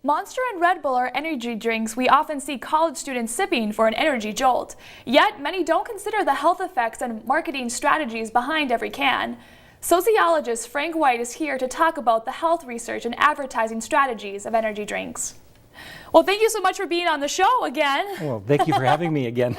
Monster and Red Bull are energy drinks we often see college students sipping for an energy jolt. Yet, many don't consider the health effects and marketing strategies behind every can. Sociologist Frank White is here to talk about the health research and advertising strategies of energy drinks. Well, thank you so much for being on the show again. Well, thank you for having me again.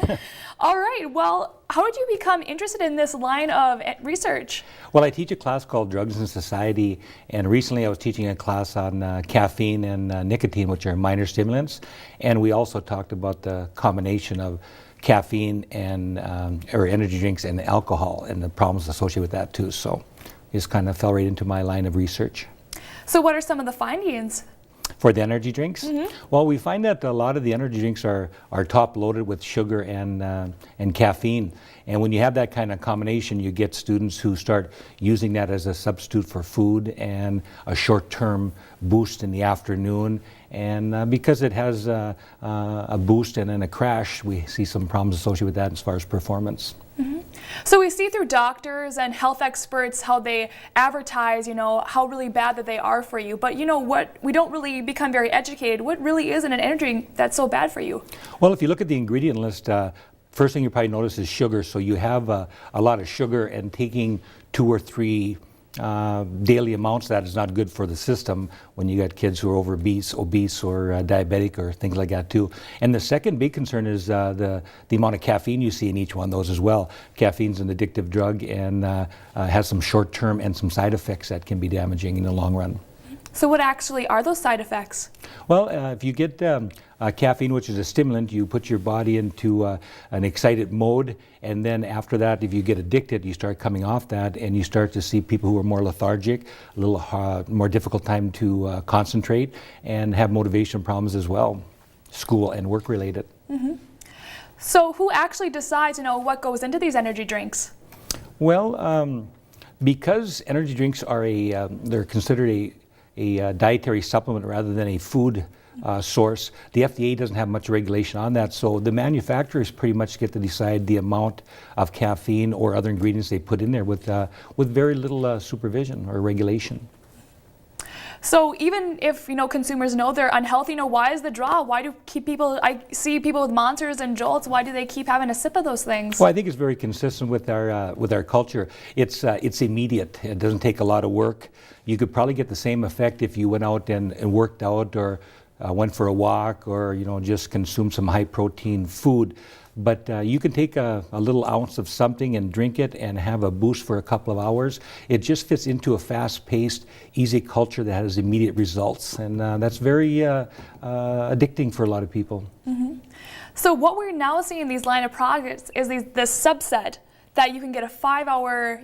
All right, well, how did you become interested in this line of research? Well, I teach a class called Drugs and Society, and recently I was teaching a class on caffeine and nicotine, which are minor stimulants, and we also talked about the combination of caffeine and or energy drinks and alcohol and the problems associated with that too. So it just kind of fell right into my line of research. So what are some of the findings? For the energy drinks? Mm-hmm. Well, we find that a lot of the energy drinks are top loaded with sugar and caffeine. And when you have that kind of combination, you get students who start using that as a substitute for food and a short-term boost in the afternoon. And because it has a boost and then a crash, we see some problems associated with that as far as performance. Mm-hmm. So we see through doctors and health experts how they advertise, how really bad that they are for you. But what, we don't really become very educated. What really is in an energy drink that's so bad for you? Well, if you look at the ingredient list, first thing you probably notice is sugar. So you have a lot of sugar, and taking 2 or 3 daily amounts of that is not good for the system when you got kids who are obese or diabetic or things like that too. And the second big concern is the amount of caffeine you see in each one of those as well. Caffeine's an addictive drug and has some short-term and some side effects that can be damaging in the long run. So what actually are those side effects? Well, if you get caffeine, which is a stimulant, you put your body into an excited mode, and then after that, if you get addicted, you start coming off that, and you start to see people who are more lethargic, a little more difficult time to concentrate, and have motivation problems as well, school and work related. Mm-hmm. So who actually decides, what goes into these energy drinks? Well, because energy drinks are they're considered a dietary supplement rather than a food source. The FDA doesn't have much regulation on that, so the manufacturers pretty much get to decide the amount of caffeine or other ingredients they put in there with very little supervision or regulation. So even if consumers know they're unhealthy, why is the draw? Why do I see people with Monsters and Jolts, why do they keep having a sip of those things? Well, I think it's very consistent with our culture. It's immediate. It doesn't take a lot of work. You could probably get the same effect if you went out and worked out or went for a walk or just consumed some high protein food. But you can take a little ounce of something and drink it and have a boost for a couple of hours. It just fits into a fast-paced, easy culture that has immediate results. And that's very addicting for a lot of people. Mm-hmm. So what we're now seeing in these line of products is this subset that you can get a 5-hour,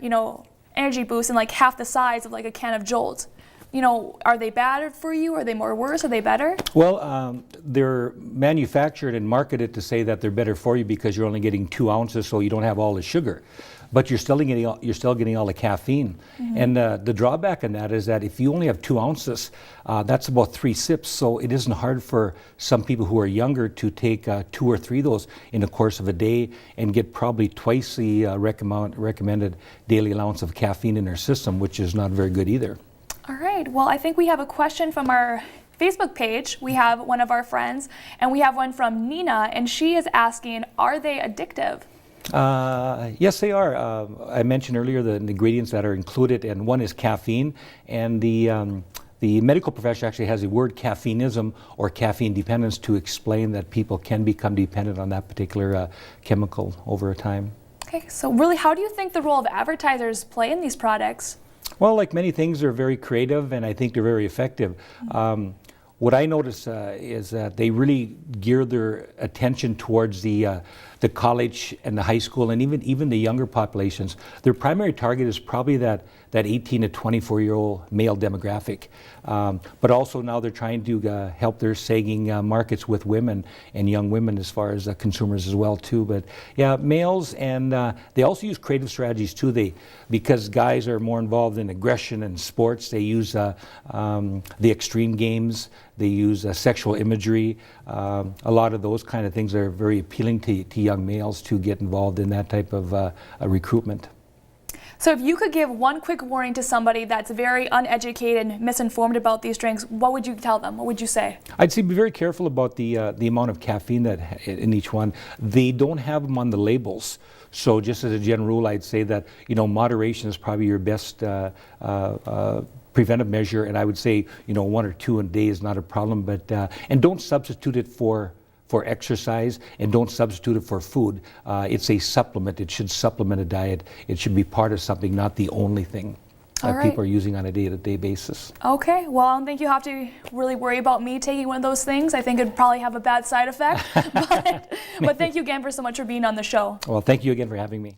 energy boost in like half the size of like a can of Jolt. Are they bad for you? Are they more worse? Are they better? Well, they're manufactured and marketed to say that they're better for you because you're only getting 2 ounces, so you don't have all the sugar. But you're still getting all the caffeine. Mm-hmm. And the drawback in that is that if you only have 2 ounces, that's about 3 sips. So it isn't hard for some people who are younger to take 2 or 3 of those in the course of a day and get probably twice the recommended daily allowance of caffeine in their system, which is not very good either. All right, well, I think we have a question from our Facebook page. We have one of our friends, and we have one from Nina, and she is asking, are they addictive? Yes, they are. I mentioned earlier the ingredients that are included, and one is caffeine, and the medical profession actually has the word caffeineism or caffeine dependence to explain that people can become dependent on that particular chemical over time. Okay, so really, how do you think the role of advertisers play in these products? Well, like many things, they're very creative, and I think they're very effective. What I notice is that they really gear their attention towards the college and the high school, and even the younger populations. Their primary target is probably that 18 to 24-year-old male demographic. But also now they're trying to help their sagging markets with women and young women as far as consumers as well too. But yeah, males, and they also use creative strategies too. Because guys are more involved in aggression and sports, they use the extreme games. They use sexual imagery. A lot of those kind of things are very appealing to young males to get involved in that type of recruitment. So if you could give one quick warning to somebody that's very uneducated and misinformed about these drinks, what would you tell them? What would you say? I'd say be very careful about the amount of caffeine that in each one. They don't have them on the labels. So just as a general rule, I'd say that, moderation is probably your best preventive measure, and I would say, 1 or 2 a day is not a problem, but and don't substitute it for exercise, and don't substitute it for food. It's a supplement. It should supplement a diet. It should be part of something, not the only thing that people are using on a day-to-day basis. Okay, well, I don't think you have to really worry about me taking one of those things. I think it'd probably have a bad side effect, but thank you again for so much for being on the show. Well, thank you again for having me.